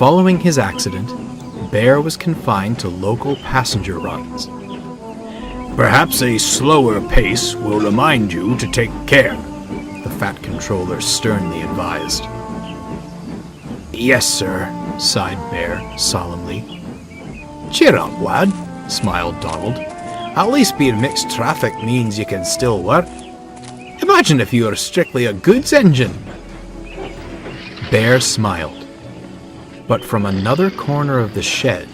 Following his accident, Bear was confined to local passenger runs. Perhaps a slower pace will remind you to take care, the Fat Controller sternly advised. Yes, sir, sighed Bear solemnly. Cheer up, lad, smiled Donald. At least being mixed traffic means you can still work. Imagine if you were strictly a goods engine. Bear smiled, but from another corner of the shed,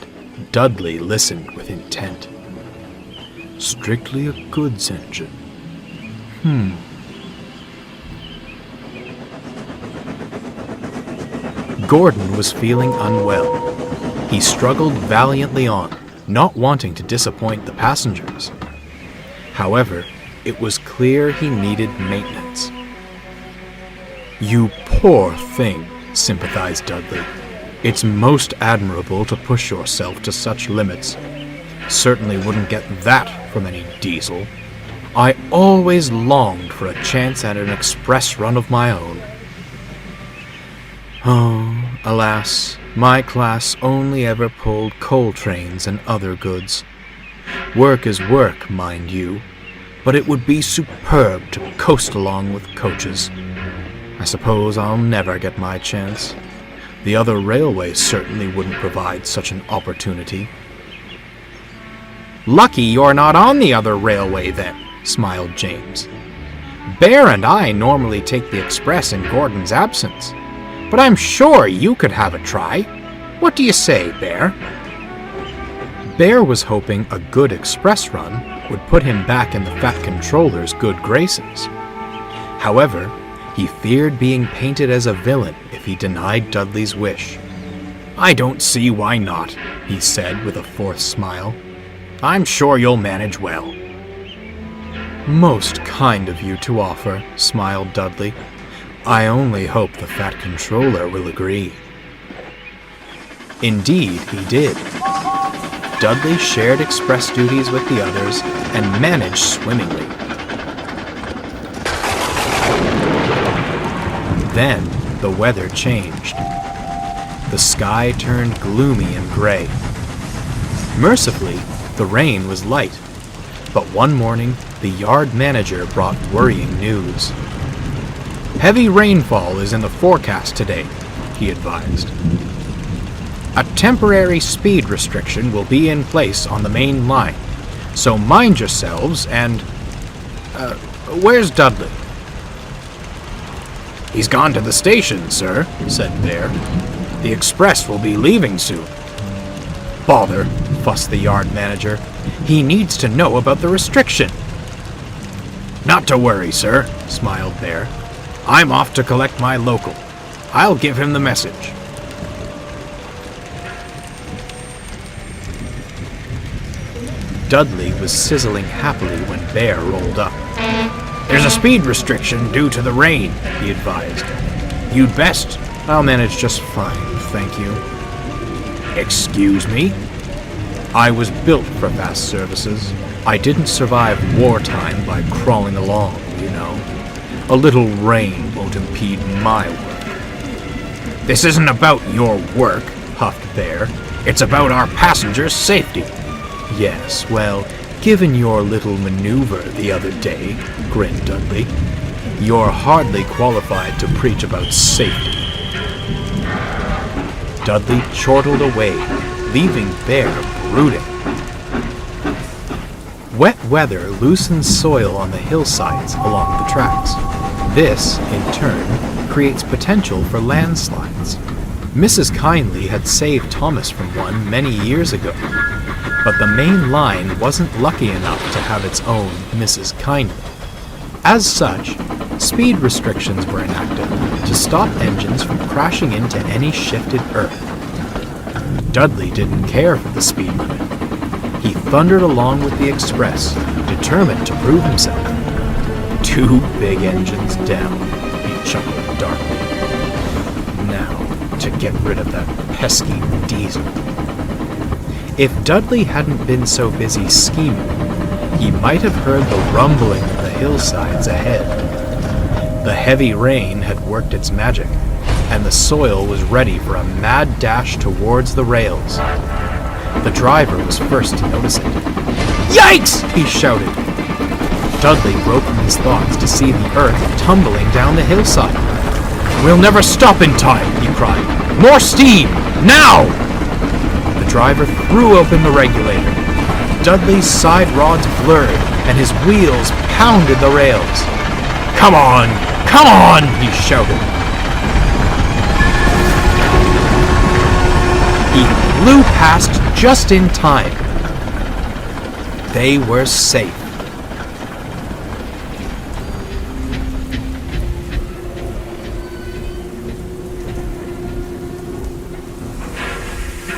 Dudley listened with intent. Strictly a goods engine. Gordon was feeling unwell. He struggled valiantly on, not wanting to disappoint the passengers. However, it was clear he needed maintenance. You poor thing, sympathized Dudley. It's most admirable to push yourself to such limits. Certainly wouldn't get that from any diesel. I always longed for a chance at an express run of my own. Oh, alas, my class only ever pulled coal trains and other goods. Work is work, mind you, but it would be superb to coast along with coaches. I suppose I'll never get my chance. The other railways certainly wouldn't provide such an opportunity. Lucky you're not on the other railway then, smiled James. Bear and I normally take the express in Gordon's absence, but I'm sure you could have a try. What do you say, Bear? Bear was hoping a good express run would put him back in the Fat Controller's good graces. However, he feared being painted as a villain if he denied Dudley's wish. I don't see why not, he said with a forced smile. I'm sure you'll manage well. Most kind of you to offer, smiled Dudley. I only hope the Fat Controller will agree. Indeed, he did. Dudley shared express duties with the others and managed swimmingly. Then, the weather changed. The sky turned gloomy and gray. Mercifully, the rain was light, but one morning, the yard manager brought worrying news. Heavy rainfall is in the forecast today, he advised. A temporary speed restriction will be in place on the main line, so mind yourselves and... where's Dudley? He's gone to the station, sir, said Bear. The express will be leaving soon. Bother, fussed the yard manager. He needs to know about the restriction. Not to worry, sir, smiled Bear. I'm off to collect my local. I'll give him the message. Dudley was sizzling happily when Bear rolled up. There's a speed restriction due to the rain, he advised. You'd best. I'll manage just fine, thank you. Excuse me? I was built for fast services. I didn't survive wartime by crawling along, you know. A little rain won't impede my work. This isn't about your work, huffed Bear. It's about our passengers' safety. Yes, well, given your little maneuver the other day, grinned Dudley, you're hardly qualified to preach about safety. Dudley chortled away, leaving Bear brooding. Wet weather loosens soil on the hillsides along the tracks. This, in turn, creates potential for landslides. Mrs. Kindly had saved Thomas from one many years ago, but the main line wasn't lucky enough to have its own Mrs. Kindly. As such, speed restrictions were enacted to stop engines from crashing into any shifted earth. Dudley didn't care for the speed limit. He thundered along with the express, determined to prove himself. 2 big engines down, he chuckled darkly. Now, to get rid of that pesky diesel. If Dudley hadn't been so busy scheming, he might have heard the rumbling of the hillsides ahead. The heavy rain had worked its magic. and the soil was ready for a mad dash towards the rails. The driver was first to notice it. Yikes! He shouted. Dudley broke from his thoughts to see the earth tumbling down the hillside. We'll never stop in time, he cried. More steam! Now! The driver threw open the regulator. Dudley's side rods blurred, and his wheels pounded the rails. Come on! Come on! He shouted. He flew past just in time. They were safe.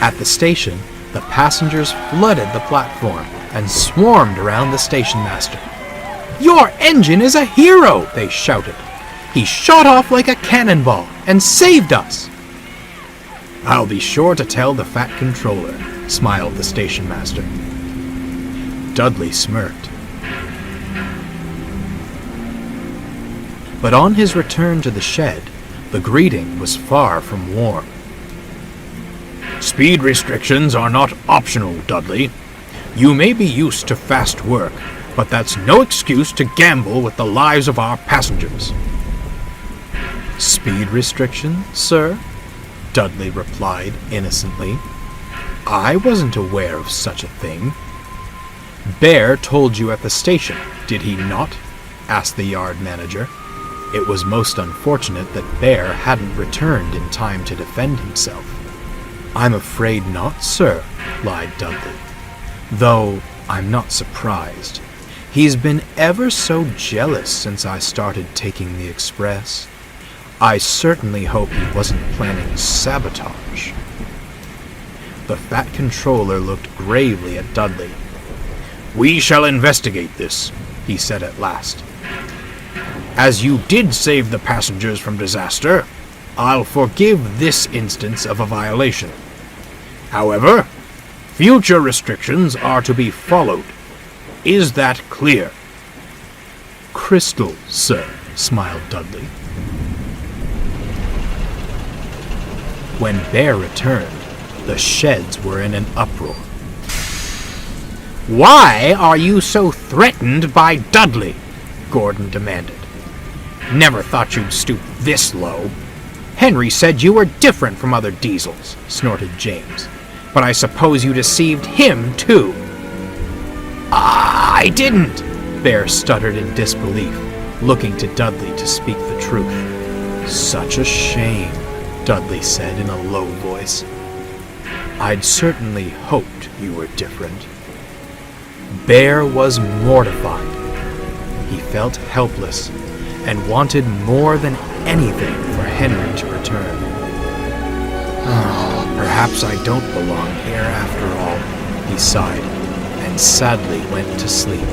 At the station, the passengers flooded the platform and swarmed around the station master. "Your engine is a hero!" they shouted. "He shot off like a cannonball and saved us!" "I'll be sure to tell the Fat Controller," smiled the station master. Dudley smirked. But on his return to the shed, the greeting was far from warm. Speed restrictions are not optional, Dudley. You may be used to fast work, but that's no excuse to gamble with the lives of our passengers. "Speed restrictions, sir?" Dudley replied innocently. "I wasn't aware of such a thing." "Bear told you at the station, did he not?" asked the yard manager. It was most unfortunate that Bear hadn't returned in time to defend himself. "I'm afraid not, sir," lied Dudley. "Though I'm not surprised. He's been ever so jealous since I started taking the express. I certainly hope he wasn't planning sabotage." The Fat Controller looked gravely at Dudley. "We shall investigate this," he said at last. "As you did save the passengers from disaster, I'll forgive this instance of a violation. However, future restrictions are to be followed. Is that clear?" "Crystal, sir," smiled Dudley. When Bear returned, the sheds were in an uproar. "Why are you so threatened by Dudley?" Gordon demanded. "Never thought you'd stoop this low." "Henry said you were different from other diesels," snorted James. "But I suppose you deceived him, too." "I didn't," Bear stuttered in disbelief, looking to Dudley to speak the truth. "Such a shame," Dudley said in a low voice. "I'd certainly hoped you were different." Bear was mortified. He felt helpless and wanted more than anything for Henry to return. "Oh, perhaps I don't belong here after all," he sighed, and sadly went to sleep.